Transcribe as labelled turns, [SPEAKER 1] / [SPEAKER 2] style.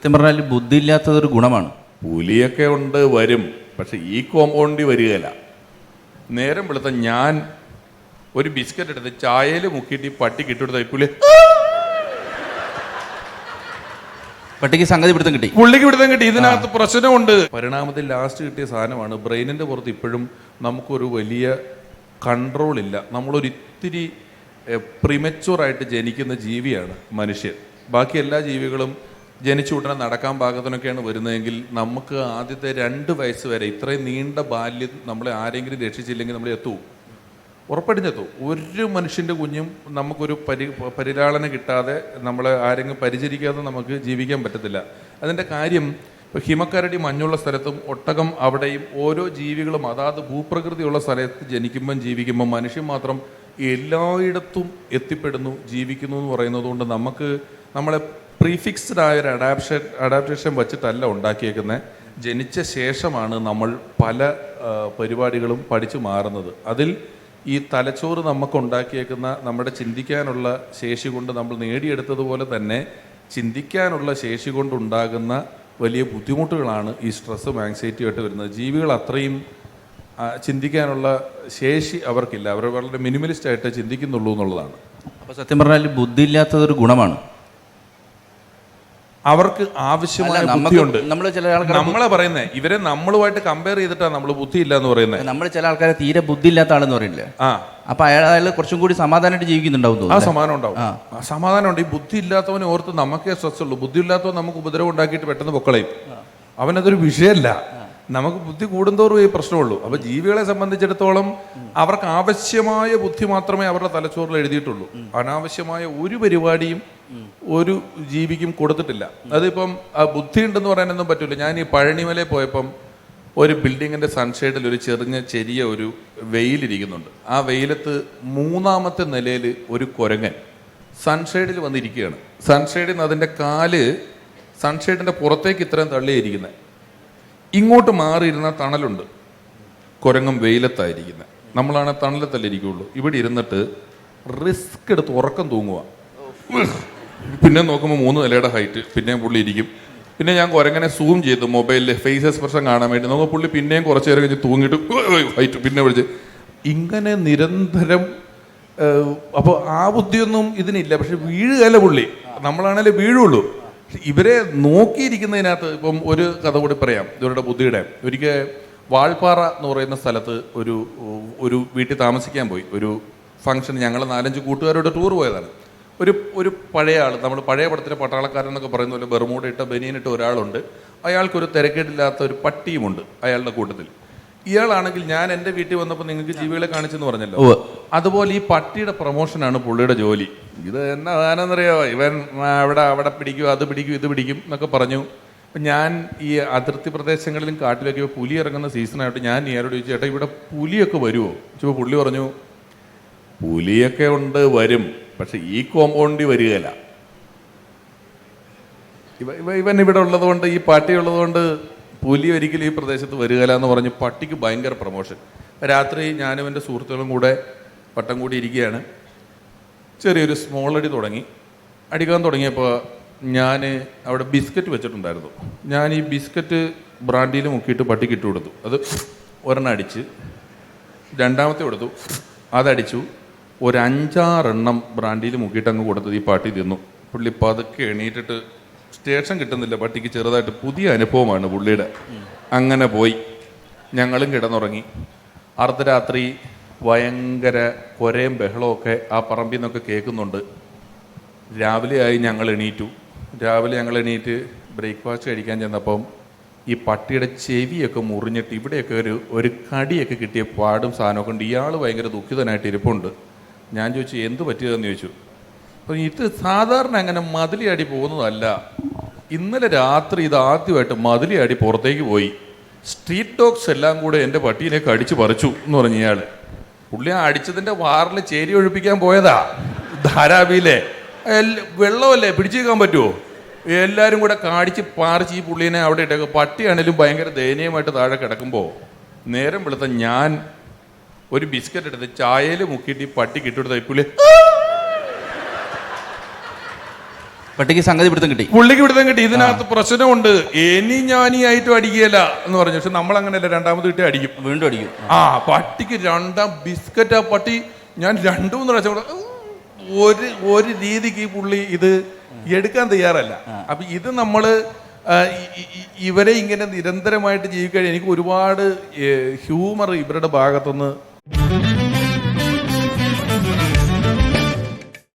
[SPEAKER 1] സത്യം പറഞ്ഞാൽ ബുദ്ധിയില്ലാത്തതൊരു ഗുണമാണ്.
[SPEAKER 2] പുലിയൊക്കെ ഉണ്ട് വരും, പക്ഷെ ഈ കോമ്പൗണ്ടിൽ വരികയില്ല. നേരം വെളുത്ത ഞാൻ ഒരു ബിസ്ക്കറ്റ് എടുത്ത് ചായയിൽ മുക്കിയിട്ട് ഈ പട്ടിക്ക് ഇട്ടുകൊടുത്ത പുള്ളി
[SPEAKER 1] പട്ടിക്ക് സംഗതി പിടുത്തം കിട്ടി,
[SPEAKER 2] പുള്ളിക്ക് പിടുത്തം കിട്ടി. ഇതിനകത്ത് പ്രശ്നമുണ്ട്. പരിണാമത്തിൽ ലാസ്റ്റ് കിട്ടിയ സാധനമാണ്. ബ്രെയിനിന്റെ പുറത്ത് ഇപ്പോഴും നമുക്കൊരു വലിയ കൺട്രോൾ ഇല്ല. നമ്മളൊരു ഇത്തിരി പ്രിമച്യൂറായിട്ട് ജനിക്കുന്ന ജീവിയാണ് മനുഷ്യൻ. ബാക്കി എല്ലാ ജീവികളും ജനിച്ചു ഉടനെ നടക്കാൻ പാകത്തിനൊക്കെയാണ് വരുന്നതെങ്കിൽ നമുക്ക് ആദ്യത്തെ 2 വയസ്സ് വരെ ഇത്രയും നീണ്ട ബാല്യം നമ്മളെ ആരെങ്കിലും രക്ഷിച്ചില്ലെങ്കിൽ നമ്മൾ എത്തും, ഉറപ്പടിഞ്ഞെത്തും. ഒരു മനുഷ്യൻ്റെ കുഞ്ഞും നമുക്കൊരു പരിലാളന കിട്ടാതെ നമ്മളെ ആരെങ്കിലും പരിചരിക്കാതെ നമുക്ക് ജീവിക്കാൻ പറ്റത്തില്ല. അതിൻ്റെ കാര്യം ഇപ്പോൾ ഹിമക്കരടി മഞ്ഞുള്ള സ്ഥലത്തും ഒട്ടകം അവിടെയും ഓരോ ജീവികളും അതാത് ഭൂപ്രകൃതിയുള്ള സ്ഥലത്ത് ജനിക്കുമ്പം ജീവിക്കുമ്പം മനുഷ്യൻ മാത്രം എല്ലായിടത്തും എത്തിപ്പെടുന്നു, ജീവിക്കുന്നു എന്ന് പറയുന്നത് കൊണ്ട് നമുക്ക് നമ്മളെ പ്രീഫിക്സ്ഡ് ആയ ഒരു അഡാപ്റ്റേഷൻ വച്ചിട്ടല്ല ഉണ്ടാക്കിയേക്കുന്നത്. ജനിച്ച ശേഷമാണ് നമ്മൾ പല പരിപാടികളും പഠിച്ചു മാറുന്നത്. അതിൽ ഈ തലച്ചോറ് നമുക്ക് ഉണ്ടാക്കിയേക്കുന്ന നമ്മുടെ ചിന്തിക്കാനുള്ള ശേഷി കൊണ്ട് നമ്മൾ നേടിയെടുത്തതുപോലെ തന്നെ ചിന്തിക്കാനുള്ള ശേഷി കൊണ്ടുണ്ടാകുന്ന വലിയ ബുദ്ധിമുട്ടുകളാണ് ഈ സ്ട്രെസ്സും ആങ്സൈറ്റിയുമായിട്ട് വരുന്നത്. ജീവികൾ അത്രയും ചിന്തിക്കാനുള്ള ശേഷി അവർക്കില്ല. അവർ വളരെ മിനിമലിസ്റ്റ് ആയിട്ട് ചിന്തിക്കുന്നുള്ളൂ എന്നുള്ളതാണ്.
[SPEAKER 1] അപ്പോൾ സത്യം പറഞ്ഞാൽ ബുദ്ധിയില്ലാത്തതൊരു ഗുണമാണ്.
[SPEAKER 2] അവർക്ക് ആവശ്യമായ ബുദ്ധിയുണ്ട്.
[SPEAKER 1] നമ്മളെ
[SPEAKER 2] പറയുന്നത് ഇവരെ നമ്മളുമായിട്ട് കമ്പയർ ചെയ്തിട്ടാണ് നമ്മൾ ബുദ്ധിയില്ല എന്ന് പറയുന്നത്.
[SPEAKER 1] നമ്മൾ ചില ആൾക്കാരെ തീരെ ബുദ്ധിയില്ലാത്ത ആളെന്ന് പറയില്ലേ, അപ്പൊ അയാൾ കുറച്ചും കൂടി സമാധാനമായിട്ട് ജീവിക്കുന്നുണ്ടാവും.
[SPEAKER 2] ആ സമാധാനം ഉണ്ടാവും, സമാധാനമുണ്ട്. ഈ ബുദ്ധി ഇല്ലാത്തവനെ ഓർത്ത് നമുക്കേ സ്ട്രെസ് ഉള്ളൂ. ബുദ്ധി ഇല്ലാത്തവൻ നമുക്ക് ഉപദ്രവം ഉണ്ടാക്കിയിട്ട് പെട്ടെന്ന് പൊക്കളയും. അവനതൊരു വിഷയമല്ല. നമുക്ക് ബുദ്ധി കൂടുന്തോറും ഈ പ്രശ്നമുള്ളൂ. അപ്പൊ ജീവികളെ സംബന്ധിച്ചിടത്തോളം അവർക്ക് ആവശ്യമായ ബുദ്ധി മാത്രമേ അവരുടെ തലച്ചോറിൽ എഴുതിയിട്ടുള്ളൂ. അനാവശ്യമായ ഒരു പരിപാടിയും ഒരു ജീവിക്കും കൊടുത്തിട്ടില്ല. അതിപ്പം ബുദ്ധി ഉണ്ടെന്ന് പറയാനൊന്നും പറ്റില്ല. ഞാൻ ഈ പഴനിമലയിൽ പോയപ്പം ഒരു ബിൽഡിങ്ങിന്റെ സൺഷെയ്ഡിൽ ഒരു ചെറിയ ഒരു വെയിലിരിക്കുന്നുണ്ട്. ആ വെയിലത്ത് 3ാമത്തെ നിലയിൽ ഒരു കുരങ്ങൻ സൺഷെയ്ഡിൽ വന്നിരിക്കുകയാണ്. സൺഷെയ്ഡിൽ നിന്ന് അതിൻ്റെ കാല് സൺഷെയ്ഡിന്റെ പുറത്തേക്ക് ഇത്രയും തള്ളിയിരിക്കുന്നത്. ഇങ്ങോട്ട് മാറിയിരുന്ന തണലുണ്ട്, കുരങ്ങും വെയിലത്തായിരിക്കുന്നത്. നമ്മളാണ് തണലത്തല്ലിരിക്കുള്ളൂ. ഇവിടെ ഇരുന്നിട്ട് റിസ്ക് എടുത്ത് ഉറക്കം തൂങ്ങുക. പിന്നെ നോക്കുമ്പോൾ 3 നിലയുടെ ഹൈറ്റ്, പിന്നെയും പുള്ളി ഇരിക്കും. പിന്നെ ഞാൻ കുരങ്ങനെ സൂം ചെയ്തു മൊബൈലിൽ ഫേസ് എക്സ്പ്രഷൻ കാണാൻ വേണ്ടി നോക്കുമ്പോൾ പുള്ളി പിന്നെയും കുറച്ച് നേരം കഴിഞ്ഞ് തൂങ്ങിയിട്ട് ഹൈറ്റ് പിന്നെ വിളിച്ച് ഇങ്ങനെ നിരന്തരം. അപ്പോൾ ആ ബുദ്ധിയൊന്നും ഇതിനില്ല. പക്ഷെ വീഴുകയല്ല പുള്ളി, നമ്മളാണേലും വീഴുള്ളൂ. ഇവരെ നോക്കിയിരിക്കുന്നതിനകത്ത് ഇപ്പം ഒരു കഥ കൂടി പറയാം ഇവരുടെ ബുദ്ധിയുടെ. ഒരിക്കൽ വാൾപ്പാറ എന്ന് പറയുന്ന സ്ഥലത്ത് ഒരു വീട്ടിൽ താമസിക്കാൻ പോയി. ഒരു ഫംഗ്ഷൻ, ഞങ്ങൾ 4-5 കൂട്ടുകാരോട് ടൂർ പോയതാണ്. ഒരു പഴയ ആൾ, നമ്മൾ പഴയ പടത്തിലെ പട്ടാളക്കാരൻ എന്നൊക്കെ പറയുന്ന പോലെ ബെർമൂഡ ഇട്ട ബനിയനിട്ട ഒരാളുണ്ട്. അയാൾക്കൊരു തിരക്കേടില്ലാത്ത ഒരു പട്ടിയുമുണ്ട് അയാളുടെ കൂട്ടത്തിൽ. ഇയാളാണെങ്കിൽ ഞാൻ എൻ്റെ വീട്ടിൽ വന്നപ്പോൾ നിങ്ങൾക്ക് ജീവികളെ കാണിച്ചെന്ന് പറഞ്ഞല്ലോ, അതുപോലെ ഈ പട്ടിയുടെ പ്രൊമോഷനാണ് പുള്ളിയുടെ ജോലി. ഇത് എന്നാ സാധനമെന്നറിയോ, ഇവൻ അവിടെ പിടിക്കും, അത് പിടിക്കും, ഇത് പിടിക്കും എന്നൊക്കെ പറഞ്ഞു. അപ്പം ഞാൻ ഈ അതിർത്തി പ്രദേശങ്ങളിലും കാട്ടിലൊക്കെ പുലി ഇറങ്ങുന്ന സീസണായിട്ട് ഞാൻ ഇയാളോട് ചോദിച്ചു, ചേട്ടാ ഇവിടെ പുലിയൊക്കെ വരുമോ ചോദിച്ചപ്പോൾ പുള്ളി പറഞ്ഞു, പുലിയൊക്കെ ഉണ്ട് വരും, പക്ഷെ ഈ കോമ്പൗണ്ടിൽ വരികയില്ല. ഇവൻ ഇവിടെ ഉള്ളതുകൊണ്ട്, ഈ പാട്ടി ഉള്ളതുകൊണ്ട് പുലി ഒരിക്കലും ഈ പ്രദേശത്ത് വരികയില്ല എന്ന് പറഞ്ഞ് പട്ടിക്ക് ഭയങ്കര പ്രൊമോഷൻ. രാത്രി ഞാനും എൻ്റെ സുഹൃത്തുക്കളും കൂടെ വട്ടം കൂടി ഇരിക്കുകയാണ്. ചെറിയൊരു സ്മോൾ അടി അടിക്കാൻ തുടങ്ങിയപ്പോൾ ഞാൻ അവിടെ ബിസ്ക്കറ്റ് വെച്ചിട്ടുണ്ടായിരുന്നു. ഞാൻ ഈ ബിസ്ക്കറ്റ് ബ്രാൻഡിയിൽ മുക്കിയിട്ട് പട്ടിക്ക് ഇട്ട് കൊടുത്തു. അത് ഒരെണ്ണം അടിച്ച്, 2ാമത്തെ കൊടുത്തു, അതടിച്ചു. ഒരു 5-6 എണ്ണം ബ്രാൻഡിയിൽ മുക്കിയിട്ട് അങ്ങ് കൊടുത്തത് ഈ പട്ടി തിന്നു. പുള്ളി പതുക്കെ എണീറ്റിട്ട്, സ്റ്റേഷൻ കിട്ടുന്നില്ല പട്ടിക്ക്, ചെറുതായിട്ട് പുതിയ അനുഭവമാണ് പുള്ളിയുടെ. അങ്ങനെ പോയി. ഞങ്ങളും കിടന്നുറങ്ങി. അർദ്ധരാത്രി ഭയങ്കര കൊരയും ബഹളമൊക്കെ ആ പറമ്പിൽ നിന്നൊക്കെ കേൾക്കുന്നുണ്ട്. രാവിലെ ഞങ്ങൾ എണീറ്റ് ബ്രേക്ക്ഫാസ്റ്റ് കഴിക്കാൻ ചെന്നപ്പം ഈ പട്ടിയുടെ ചെവിയൊക്കെ മുറിഞ്ഞിട്ട് ഇവിടെയൊക്കെ ഒരു കടിയൊക്കെ കിട്ടിയ പാടും സാധനമൊക്കെ ഉണ്ട്. ഇയാൾ ഭയങ്കര ദുഃഖിതനായിട്ട് ഇരിപ്പുണ്ട്. ഞാൻ ചോദിച്ചു എന്ത് പറ്റിയതെന്ന് ചോദിച്ചു. അപ്പം ഇത് സാധാരണ അങ്ങനെ മതിലിയാടി പോകുന്നതല്ല, ഇന്നലെ രാത്രി ഇത് ആദ്യമായിട്ട് മതിലിയാടി പുറത്തേക്ക് പോയി. സ്ട്രീറ്റ് ഡോഗ്സ് എല്ലാം കൂടെ എൻ്റെ പട്ടീനെ കടിച്ചു പറിച്ചു എന്ന് പറഞ്ഞു ഇയാൾ. പുള്ളി അടിച്ചതിൻ്റെ വാറിൽ ചേരി ഒഴിപ്പിക്കാൻ പോയതാ ധാരാവിയിലെ. വെള്ളമല്ലേ പിടിച്ചേക്കാൻ പറ്റുമോ? എല്ലാവരും കൂടെ കാടിച്ച് പാറിച്ച് ഈ പുള്ളീനെ അവിടെ ഇട്ടേക്ക്. പട്ടിയാണേലും ഭയങ്കര ദയനീയമായിട്ട് താഴെ കിടക്കുമ്പോൾ നേരം വെളുത്ത ഞാൻ ഒരു ബിസ്ക്കറ്റ് എടുത്ത് ചായയിൽ മുക്കിയിട്ട് ഈ പട്ടിക്ക് ഇട്ടുകൊടുത്ത പുള്ളി
[SPEAKER 1] പട്ടിക്ക് സംഗതി പിടുത്തം കിട്ടി,
[SPEAKER 2] പുള്ളിക്ക് പിടുത്തം കിട്ടി. ഇതിനകത്ത് പ്രശ്നമുണ്ട്, ഇനി ഞാനിയായിട്ടും അടിക്കുകയില്ല എന്ന് പറഞ്ഞു. പക്ഷെ നമ്മൾ അങ്ങനെയല്ല, രണ്ടാമത് കിട്ടി അടിക്കും,
[SPEAKER 1] വീണ്ടും അടിക്കും.
[SPEAKER 2] പട്ടിക്ക് രണ്ടാം ബിസ്ക്കറ്റ് ആ പട്ടി ഞാൻ 2-3 പ്രാവശ്യം ഒരു രീതിക്ക് ഈ പുള്ളി ഇത് എടുക്കാൻ തയ്യാറല്ല. അപ്പൊ ഇത് നമ്മള് ഇവരെ ഇങ്ങനെ നിരന്തരമായിട്ട് ജീവിക്കാൻ എനിക്ക് ഒരുപാട് ഹ്യൂമർ ഇവരുടെ ഭാഗത്തുനിന്ന്